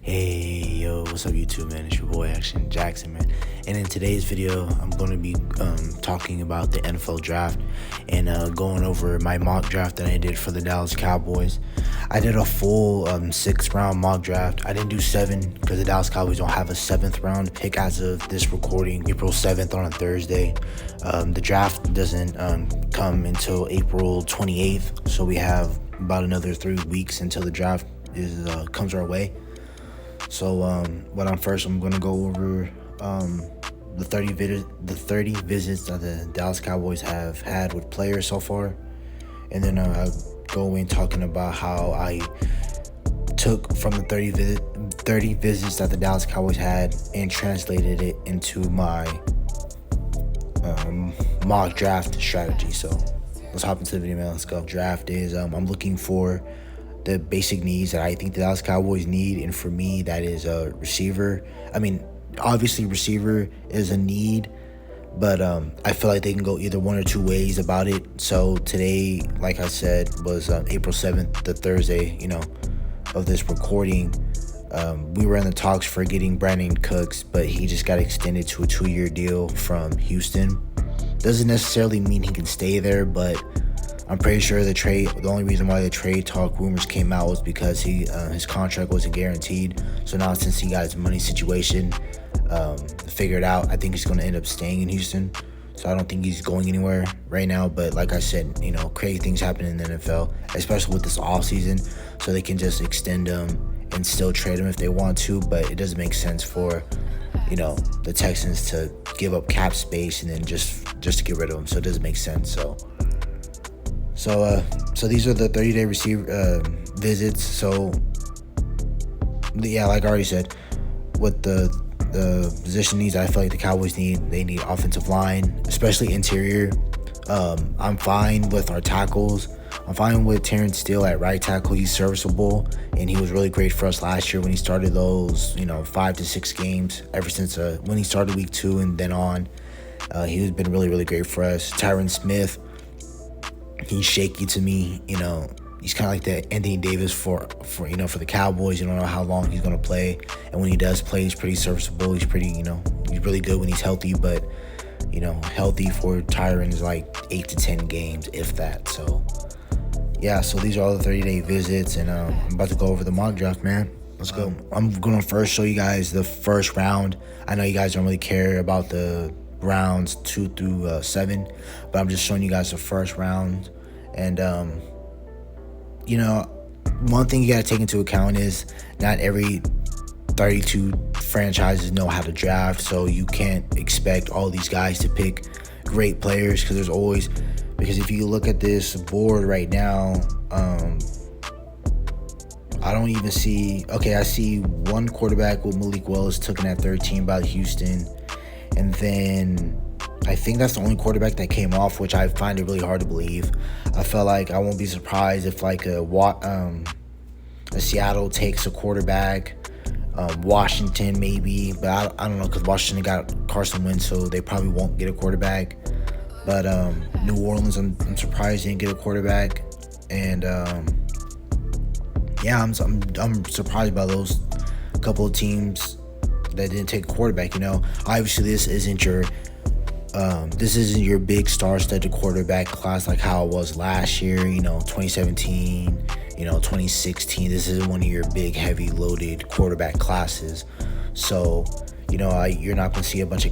Hey, yo, what's up YouTube, man? It's your boy Action Jackson, man. And in today's video, I'm going to be talking about the NFL draft and going over my mock draft that I did for the Dallas Cowboys. I did a full 6th round mock draft. I didn't do 7 because the Dallas Cowboys don't have a 7th round pick as of this recording, April 7th on a Thursday. The draft doesn't come until April 28th, so we have about another 3 weeks until the draft comes our way. So I'm going to go over the 30 visits that the Dallas Cowboys have had with players so far, and then I'll go in talking about how I took from the 30 visits that the Dallas Cowboys had and translated it into my mock draft strategy. So let's hop into the video, man. Let's go. Draft is I'm looking for the basic needs that I think the Dallas Cowboys need, and for me, that is a receiver. I mean, obviously, receiver is a need, but I feel like they can go either one or two ways about it. So today, like I said, was April 7th, the Thursday, of this recording. We were in the talks for getting Brandon Cooks, but he just got extended to a 2-year deal from Houston. Doesn't necessarily mean he can stay there, but I'm pretty sure the only reason why the trade talk rumors came out was because his contract wasn't guaranteed. So now, since he got his money situation figured out, I think he's going to end up staying in Houston. So I don't think he's going anywhere right now. But like I said, crazy things happen in the NFL, especially with this offseason. So they can just extend him and still trade him if they want to. But it doesn't make sense for the Texans to give up cap space and then just to get rid of him. So it doesn't make sense. So these are the 30-day receiver visits. So yeah, like I already said, what the position needs, I feel like the Cowboys they need offensive line, especially interior. I'm fine with our tackles. I'm fine with Terrence Steele at right tackle. He's serviceable, and he was really great for us last year when he started those 5 to 6 games. Ever since when he started week 2 and then on, he's been really, really great for us. Tyron Smith, he's shaky to me. He's kind of like the Anthony Davis for the Cowboys. You don't know how long he's going to play, and when he does play, he's pretty serviceable. He's pretty, he's really good when he's healthy, but healthy for Tyron is like 8 to 10 games, if that. So yeah, so these are all the 30-day visits, and I'm about to go over the mock draft, man. Let's go. I'm going to first show you guys the first round. I know you guys don't really care about the rounds 2 through 7, but I'm just showing you guys the first round. And one thing you got to take into account is not every 32 franchises know how to draft, so you can't expect all these guys to pick great players, because if you look at this board right now, I don't even see. Okay, I see one quarterback with Malik Willis taken at 13 by Houston. And then I think that's the only quarterback that came off, which I find it really hard to believe. I felt like I won't be surprised if a Seattle takes a quarterback, Washington maybe, but I don't know, because Washington got Carson Wentz, so they probably won't get a quarterback. But New Orleans, I'm surprised they didn't get a quarterback, and yeah, I'm surprised by those couple of teams that didn't take a quarterback. Obviously this isn't your big star-studded quarterback class like how it was last year, 2017, 2016. This is one of your big, heavy loaded quarterback classes. So, you're not going to see a bunch of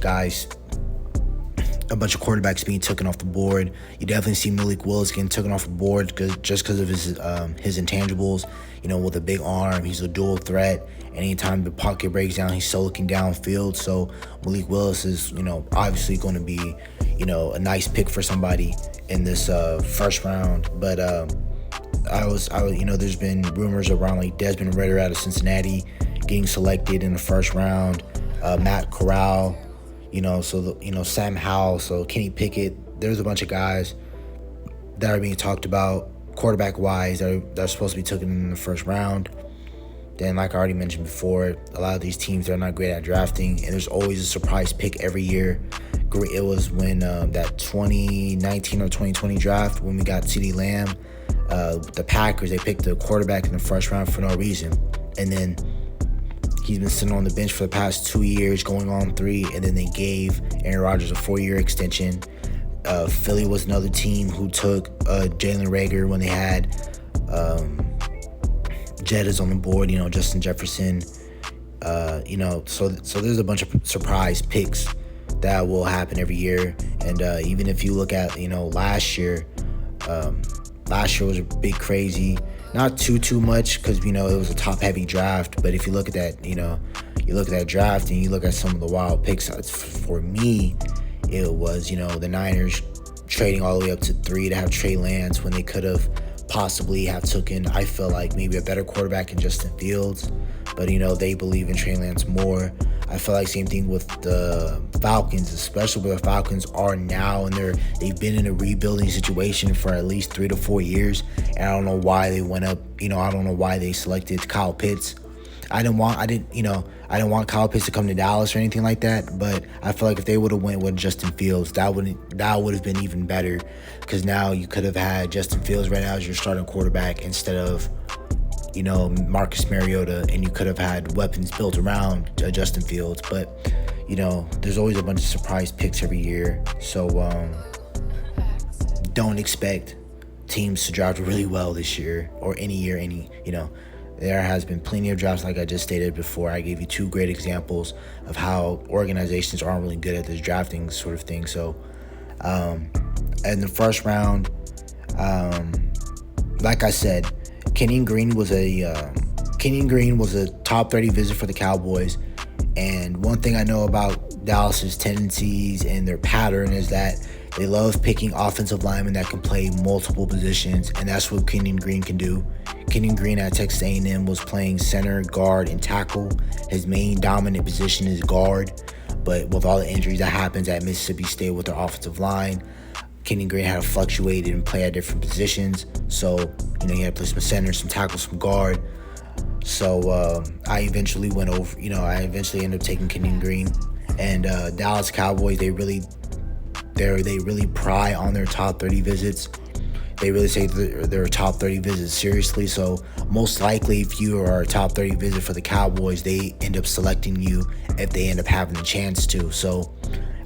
quarterbacks being taken off the board. You definitely see Malik Willis getting taken off the board just because of his intangibles. With a big arm, he's a dual threat. Anytime the pocket breaks down, he's still looking downfield. So Malik Willis is, obviously going to be, a nice pick for somebody in this first round. But there's been rumors around like Desmond Ritter out of Cincinnati getting selected in the first round. Matt Corral, Sam Howell, so Kenny Pickett. There's a bunch of guys that are being talked about quarterback-wise that are supposed to be taken in the first round. Then, like I already mentioned before, a lot of these teams are not great at drafting, and there's always a surprise pick every year. great. It was when that 2019 or 2020 draft when we got CeeDee Lamb. The Packers, they picked the quarterback in the first round for no reason, and then he's been sitting on the bench for the past 2 years, going on 3, and then they gave Aaron Rodgers a 4-year extension. Philly was another team who took Jalen Reagor when they had Jettas on the board, Justin Jefferson. So there's a bunch of surprise picks that will happen every year. And even if you look at, last year was a big crazy, not too much because, it was a top heavy draft. But if you look at that, you look at that draft and you look at some of the wild picks, for me, it was, the Niners trading all the way up to 3 to have Trey Lance when they could have possibly have taken, I feel like, maybe a better quarterback in Justin Fields. But, they believe in Trey Lance more. I feel like same thing with the Falcons, especially where the Falcons are now, and they've been in a rebuilding situation for at least 3 to 4 years. And I don't know why they went up. I don't know why they selected Kyle Pitts. I didn't want Kyle Pitts to come to Dallas or anything like that. But I feel like if they would have went with Justin Fields, that would have been even better, because now you could have had Justin Fields right now as your starting quarterback instead of Marcus Mariota, and you could have had weapons built around Justin Fields. But, there's always a bunch of surprise picks every year. So don't expect teams to draft really well this year or any year, There has been plenty of drafts, like I just stated before. I gave you 2 great examples of how organizations aren't really good at this drafting sort of thing. So in the first round, like I said, Kenyon Green was a top 30 visit for the Cowboys. And one thing I know about Dallas's tendencies and their pattern is that they love picking offensive linemen that can play multiple positions, and that's what Kenyon Green can do. Kenyon Green at Texas A&M was playing center, guard, and tackle. His main dominant position is guard, but with all the injuries that happens at Mississippi State with their offensive line, Kenyon Green had to fluctuate and play at different positions. So, he had to play some center, some tackle, some guard. So I eventually ended up taking Kenyon Green. And Dallas Cowboys, they really pry on their top 30 visits. They really take their top 30 visits seriously. So most likely, if you are a top 30 visit for the Cowboys, they end up selecting you if they end up having the chance to. So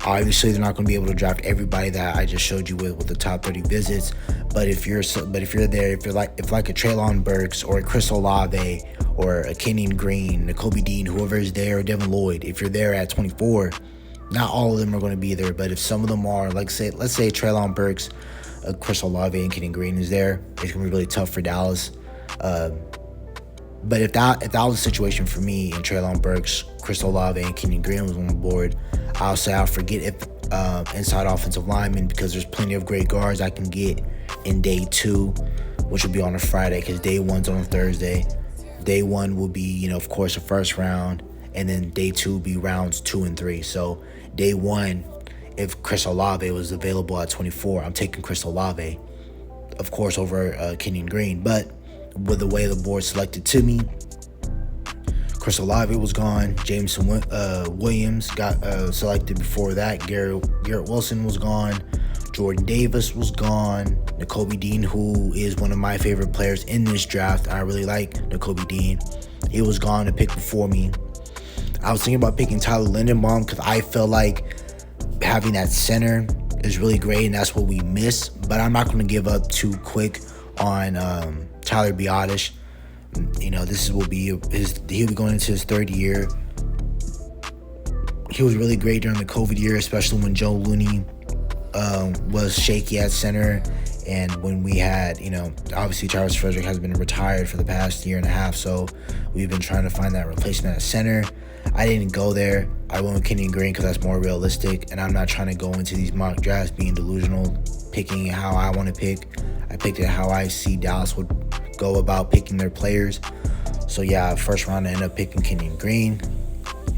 obviously, they're not going to be able to draft everybody that I just showed you with the top 30 visits. But if you're there, if like a Treylon Burks or a Chris Olave or a Kenyon Green, a Kobe Dean, whoever is there, or Devin Lloyd, if you're there at 24, not all of them are going to be there. But if some of them are, let's say Treylon Burks, Chris Olave, and Kenyon Green is there, it's going to be really tough for Dallas. But if that was a situation for me and Treylon Burks, Chris Olave, and Kenyon Green was on the board, I'll say I'll forget if inside offensive lineman, because there's plenty of great guards I can get in day 2, which will be on a Friday, because day 1's on a Thursday. Day 1 will be, of course, the first round, and then day 2 will be rounds 2 and 3. So day 1, if Chris Olave was available at 24, I'm taking Chris Olave, of course, over Kenyon Green. But with the way the board selected to me, Chris Olave was gone. Jameson Williams got selected before that. Garrett Wilson was gone. Jordan Davis was gone. Nakobe Dean, who is one of my favorite players in this draft. I really like Nakobe Dean. He was gone to pick before me. I was thinking about picking Tyler Linderbaum because I feel like having that center is really great, and that's what we miss. But I'm not going to give up too quick on Tyler Biadasz. He'll be going into his 3rd year. He was really great during the COVID year, especially when Joe Looney was shaky at center, and when we had, obviously Travis Frederick has been retired for the past year and a half, so we've been trying to find that replacement at center. I didn't go there. I went with Kenyon Green because that's more realistic, and I'm not trying to go into these mock drafts being delusional, picking how I want to pick. I picked it how I see Dallas would go about picking their players. So yeah, first round I ended up picking Kenyon Green,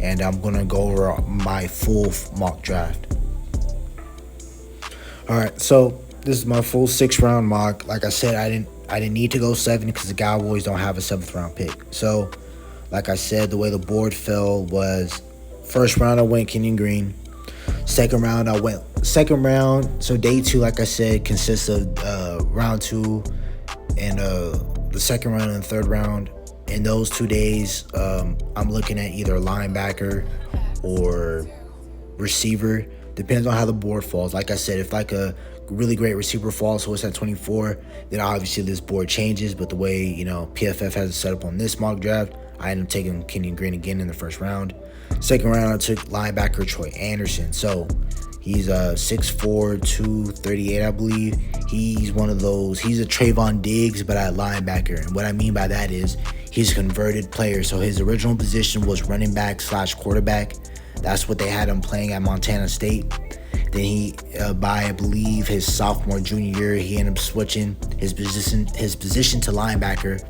and I'm gonna go over my full mock draft. All right, so this is my full 6th round mock. Like I said, I didn't need to go 7 because the Cowboys don't have a 7th round pick. So, like I said, the way the board fell was first round I went Kenyon Green. Second round. So day two, like I said, consists of round two and the second round and the third round. In those 2 days, I'm looking at either linebacker or receiver. Depends on how the board falls. Like I said, if like a really great receiver falls, so it's at 24, then obviously this board changes. But the way, PFF has it set up on this mock draft, I ended up taking Kenyon Green again in the first round. Second round, I took linebacker Troy Anderson. So he's 6'4", 238, I believe. He's one of those. He's a Trayvon Diggs, but at linebacker. And what I mean by that is he's a converted player. So his original position was running back / quarterback. That's what they had him playing at Montana State. Then he, by I believe his sophomore, junior year, he ended up switching his position to linebacker.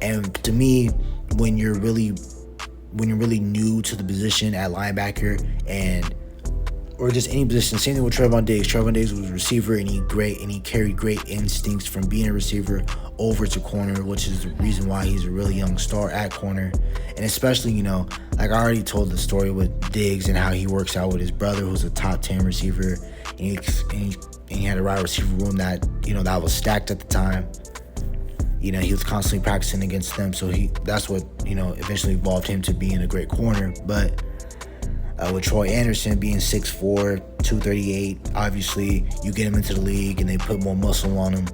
And to me, when you're really new to the position at linebacker or just any position, same thing with Trayvon Diggs. Trayvon Diggs was a receiver, and he carried great instincts from being a receiver over to corner, which is the reason why he's a really young star at corner. And especially, like I already told the story with Diggs and how he works out with his brother, who's a top 10 receiver, and he had a wide receiver room that, that was stacked at the time. He was constantly practicing against them, so that's what, eventually evolved him to being a great corner. But with Troy Anderson being 6'4", 238, obviously you get him into the league and they put more muscle on him.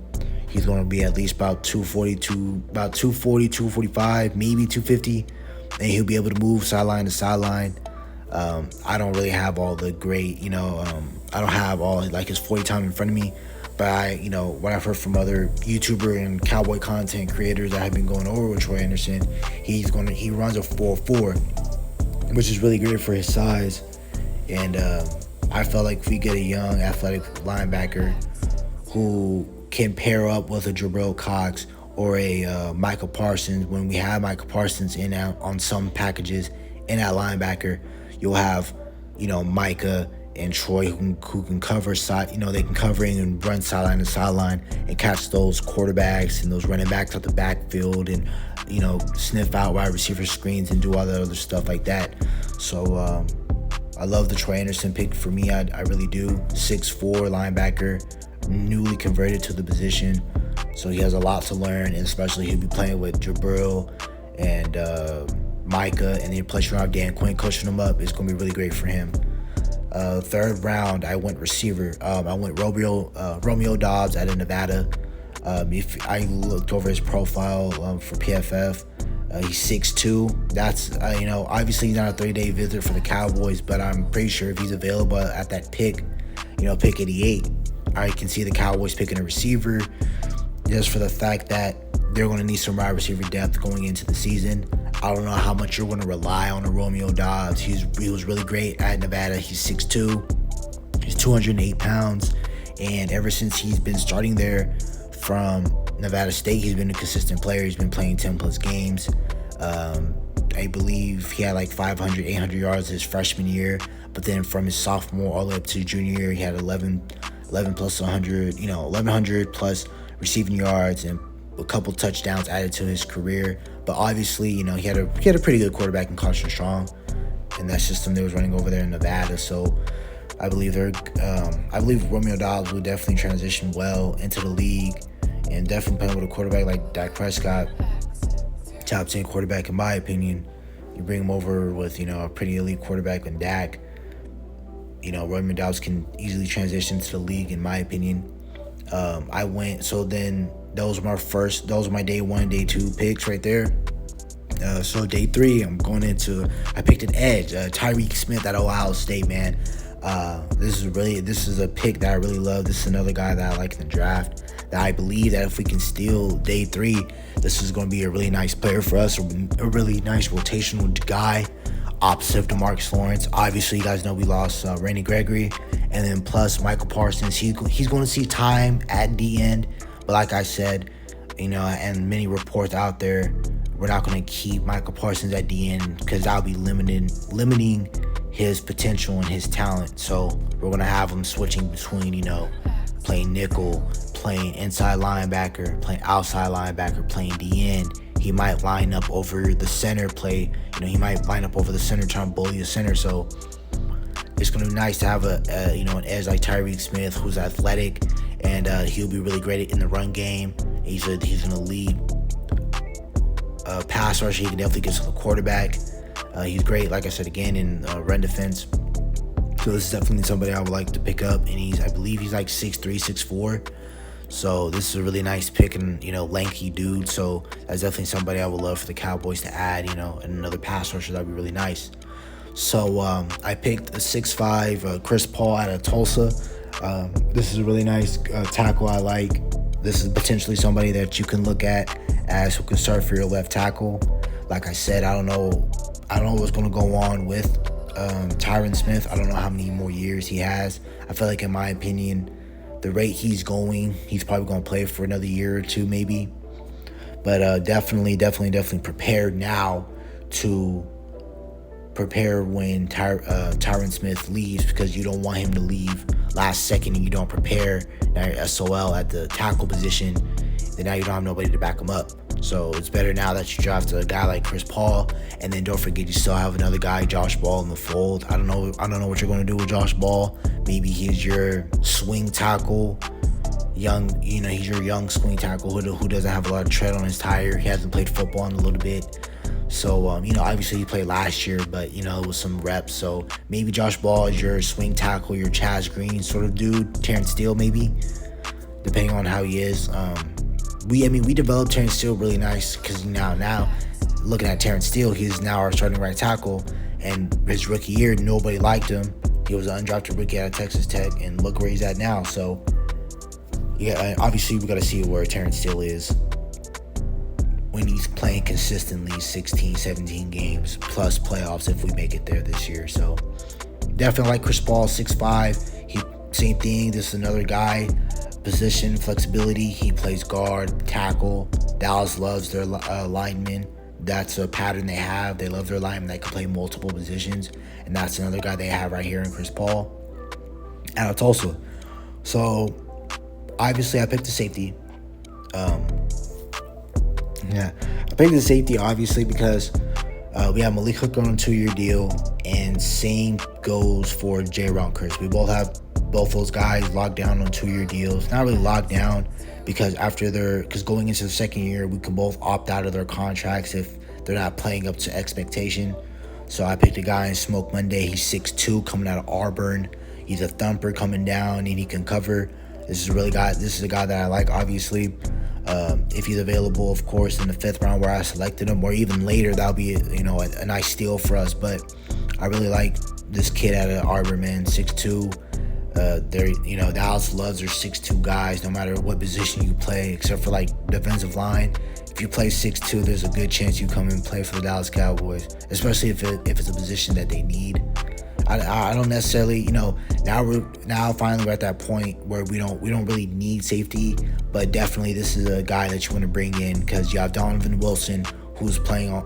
He's going to be at least about 245, maybe 250, and he'll be able to move sideline to sideline. I don't really have all the great, I don't have all like his 40 time in front of me, but what I've heard from other YouTuber and Cowboy content creators that have been going over with Troy Anderson, he runs a 4.4. which is really great for his size. And I felt like if we get a young athletic linebacker who can pair up with a Jabril Cox or a Michael Parsons, when we have Michael Parsons in out on some packages in that linebacker, you'll have, Micah and Troy who can cover side, they can cover in and run sideline to sideline and catch those quarterbacks and those running backs out the backfield and, sniff out wide receiver screens and do all that other stuff like that. So I love the Troy Anderson pick. For me, I really do. 6'4" linebacker, newly converted to the position. So he has a lot to learn, and especially he'll be playing with Jabril and Micah, and then plus you have Dan Quinn coaching him up. It's going to be really great for him. Third round, I went receiver. I went Romeo Dobbs out of Nevada. If I looked over his profile for PFF, he's 6'2". That's obviously he's not a 30-day visit for the Cowboys, but I'm pretty sure if he's available at that pick, pick 88, I can see the Cowboys picking a receiver, just for the fact that they're going to need some wide receiver depth going into the season. I don't know how much you're going to rely on a Romeo Dobbs. He was really great at Nevada. He's 6'2". He's 208 pounds. And ever since he's been starting there from Nevada State, he's been a consistent player. He's been playing 10-plus games. I believe he had like 500, 800 yards his freshman year. But then from his sophomore all the way up to junior year, he had 11 plus 100, 1,100 plus receiving yards and a couple touchdowns added to his career. But obviously, he had a pretty good quarterback in Carson Strong, and that system they was running over there in Nevada. So I believe Romeo Dobbs will definitely transition well into the league, and definitely playing with a quarterback like Dak Prescott, top 10 quarterback in my opinion. You bring him over with a pretty elite quarterback in Dak. Romeo Dobbs can easily transition to the league in my opinion. Those were my day 1 and day 2 picks right there. So day 3, I picked an edge, Tyrique Smith at Ohio State, man. This is a pick that I really love. This is another guy that I like in the draft, that I believe that if we can steal day 3, this is going to be a really nice player for us, a really nice rotational guy opposite of DeMarcus Lawrence. Obviously, you guys know we lost Randy Gregory, and then plus Michael Parsons. He's going to see time at the end. But like I said, and many reports out there, we're not going to keep Michael Parsons at the end because that'll be limiting his potential and his talent. So we're going to have him switching between, playing nickel, playing inside linebacker, playing outside linebacker, playing the end. He might line up over the center he might line up over the center trying to bully the center. So it's going to be nice to have an edge like Tyrique Smith, who's athletic, and he'll be really great in the run game. He's an elite pass rusher. He can definitely get to the quarterback. He's great, like I said again, in run defense. So this is definitely somebody I would like to pick up. And I believe he's like 6'3", 6'4". So this is a really nice pick, and lanky dude. So that's definitely somebody I would love for the Cowboys to add. And another pass rusher, that'd be really nice. So I picked a 6'5" Chris Paul out of Tulsa. This is a really nice tackle I like. This is potentially somebody that you can look at as who can start for your left tackle. Like I said, I don't know what's going to go on with Tyron Smith. I don't know how many more years he has. I feel like, in my opinion, the rate he's going, he's probably going to play for another year or two maybe. But definitely prepare now to prepare when Tyron Smith leaves, because you don't want him to leave last second and you don't prepare. Now you're SOL at the tackle position, then now you don't have nobody to back him up. So it's better now that you draft a guy like Chris Paul, and then don't forget you still have another guy, Josh Ball, in the fold. I don't know what you're going to do with Josh Ball. Maybe he's your swing tackle, he's your young swing tackle who doesn't have a lot of tread on his tire. He hasn't played football in a little bit. So, obviously he played last year, but, with some reps. So maybe Josh Ball is your swing tackle, your Chaz Green sort of dude, Terrence Steele maybe, depending on how he is. We developed Terrence Steele really nice, because now looking at Terrence Steele, he's now our starting right tackle, and his rookie year, nobody liked him. He was an undrafted rookie out of Texas Tech, and look where he's at now. So, yeah, obviously we got to see where Terrence Steele is when he's playing consistently 16, 17 games plus playoffs if we make it there this year. So definitely like Chris Paul, 6'5". Same thing. This is another guy, position flexibility. He plays guard, tackle. Dallas loves their linemen. That's a pattern they have. They love their linemen that can play multiple positions, and that's another guy they have right here in Chris Paul out of Tulsa. So obviously I picked the safety. I picked the safety obviously because we have Malik Hooker on a 2-year deal, and same goes for J-Ron Curse. We both have both those guys locked down on 2-year deals. Not really locked down, because going into the second year, we can both opt out of their contracts if they're not playing up to expectation. So I picked a guy in Smoke Monday. He's 6'2", coming out of Auburn. He's a thumper coming down, and he can cover. This is a guy that I like, obviously. If he's available, of course, in the 5th round where I selected him, or even later, that'll be a nice steal for us. But I really like this kid out of Auburn, man, 6'2". Dallas loves their 6'2" guys, no matter what position you play, except for like defensive line. If you play 6'2", there's a good chance you come and play for the Dallas Cowboys, especially if it's a position that they need. I don't necessarily, now finally we're at that point where we don't really need safety, but definitely this is a guy that you want to bring in, because you have Donovan Wilson, who's playing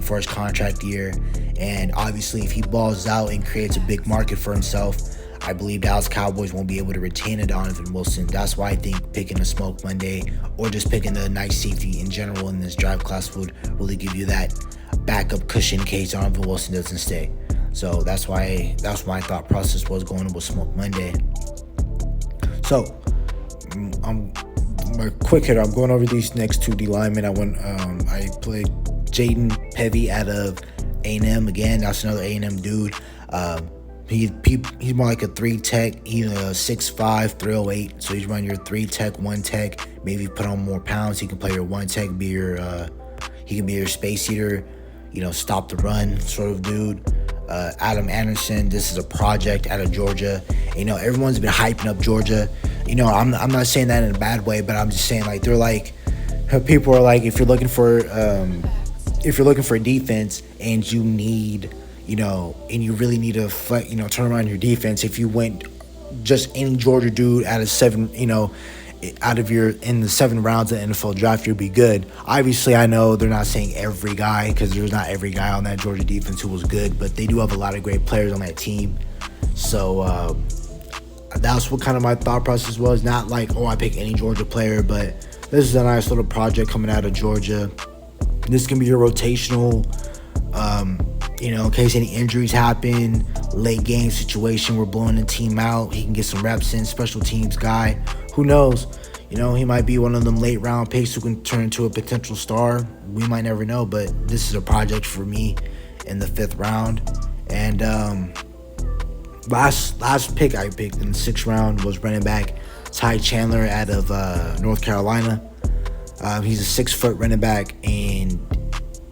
for his contract year, and obviously if he balls out and creates a big market for himself, I believe Dallas Cowboys won't be able to retain a Donovan Wilson. That's why I think picking a Smoke Monday, or just picking a nice safety in general in this draft class, would really give you that backup cushion in case Donovan Wilson doesn't stay. So that's my thought process was going with Smoke Monday. So I'm a quick hitter. I'm going over these next 2 D linemen. I played Jaden Pevy out of A&M again. That's another A&M dude. He's more like a 3 tech. He's a 6'5", 308. So he's running your 3 tech, 1 tech. Maybe put on more pounds. He can play your 1 tech. He can be your space eater. Stop the run sort of dude. Adam Anderson, this is a project out of Georgia. Everyone's been hyping up Georgia. I'm not saying that in a bad way, but I'm just saying, like, they're like, people are like, if you're looking for a defense and you need, and you really need to turn around your defense, if you went just any Georgia dude out of 7, in the 7 rounds of the NFL draft, you'll be good. Obviously, I know they're not saying every guy, because there's not every guy on that Georgia defense who was good, but they do have a lot of great players on that team. So that's what kind of my thought process was. Not like, I pick any Georgia player, but this is a nice little project coming out of Georgia. This can be your rotational in case any injuries happen, late game situation, we're blowing the team out. He can get some reps in, special teams guy. Who knows? He might be one of them late round picks who can turn into a potential star. We might never know, but this is a project for me in the 5th round. And last pick I picked in the 6th round was running back Chandler out of North Carolina. He's a 6-foot running back, and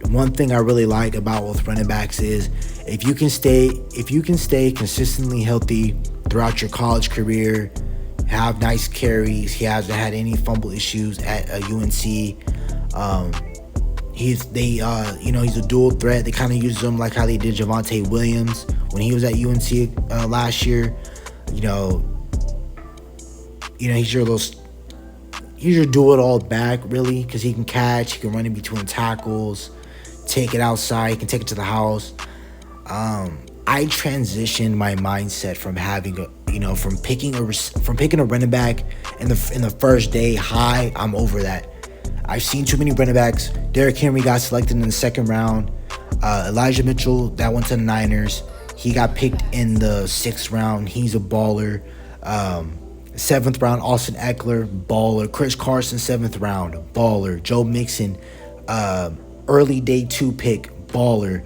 one thing I really like about with running backs is if you can stay consistently healthy throughout your college career, have nice carries. He hasn't had any fumble issues at UNC. He's a dual threat. They kind of use him like how they did Javonte Williams when he was at UNC last year. He's your do-it-all back, really, because he can catch, he can run in between tackles, take it outside, he can take it to the house. I transitioned my mindset from from picking a running back in the first day high. I'm over that. I've seen too many running backs. Derrick Henry got selected in the 2nd round. Elijah Mitchell, that went to the Niners. He got picked in the 6th round. He's a baller. 7th round, Austin Eckler, baller. Chris Carson, 7th round, baller. Joe Mixon, early day 2 pick, baller.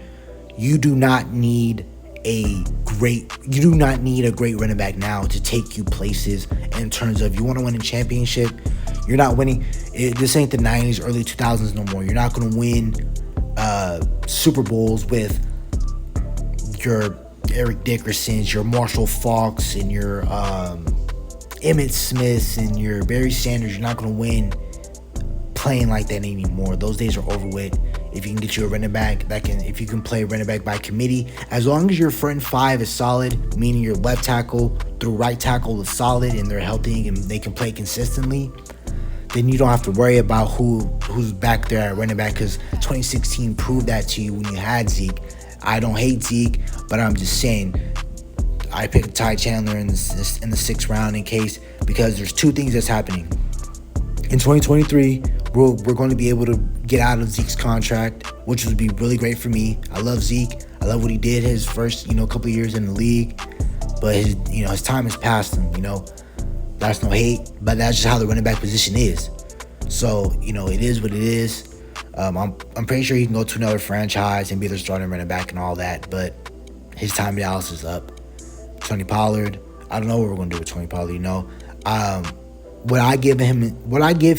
You do not need a great running back now to take you places in terms of you want to win a championship. You're not winning. This ain't the 90s, early 2000s no more. You're not going to win Super Bowls with your Eric Dickersons, your Marshall Faulks, and your Emmitt Smiths and your Barry Sanders. You're not going to win playing like that anymore. Those days are over with. If you can get you a running back if you can play running back by committee, as long as your front 5 is solid, meaning your left tackle through right tackle is solid and they're healthy and they can play consistently, then you don't have to worry about who's back there at running back, because 2016 proved that to you when you had Zeke. I don't hate Zeke, but I'm just saying I picked Ty Chandler in the 6th round because there's 2 things that's happening. In 2023, we're going to be able to get out of Zeke's contract, which would be really great for me. I love Zeke. I love what he did his first, couple of years in the league. But his time has passed him. That's no hate, but that's just how the running back position is. So it is what it is. I'm pretty sure he can go to another franchise and be the starting running back and all that. But his time in Dallas is up. Tony Pollard, I don't know what we're gonna do with Tony Pollard. Would I give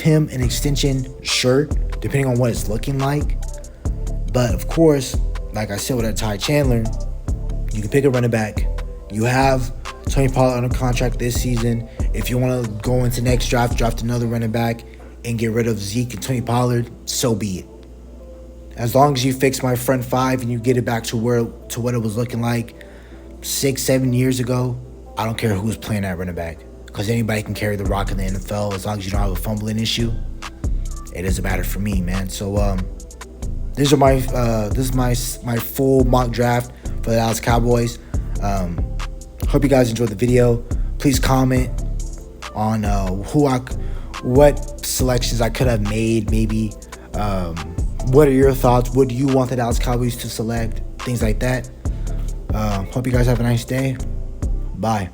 him an extension? Sure, depending on what it's looking like. But of course, like I said with that Ty Chandler, you can pick a running back. You have Tony Pollard on a contract this season. If you want to go into next draft another running back and get rid of Zeke and Tony Pollard, so be it. As long as you fix my front 5 and you get it back to what it was looking like 6-7 years ago, I don't care who's playing that running back, because anybody can carry the rock in the NFL as long as you don't have a fumbling issue. It doesn't matter for me, man. So this is my full mock draft for the Dallas Cowboys. Hope you guys enjoyed the video. Please comment on what selections I could have made, maybe. What are your thoughts? What do you want the Dallas Cowboys to select? Things like that. Hope you guys have a nice day. Bye.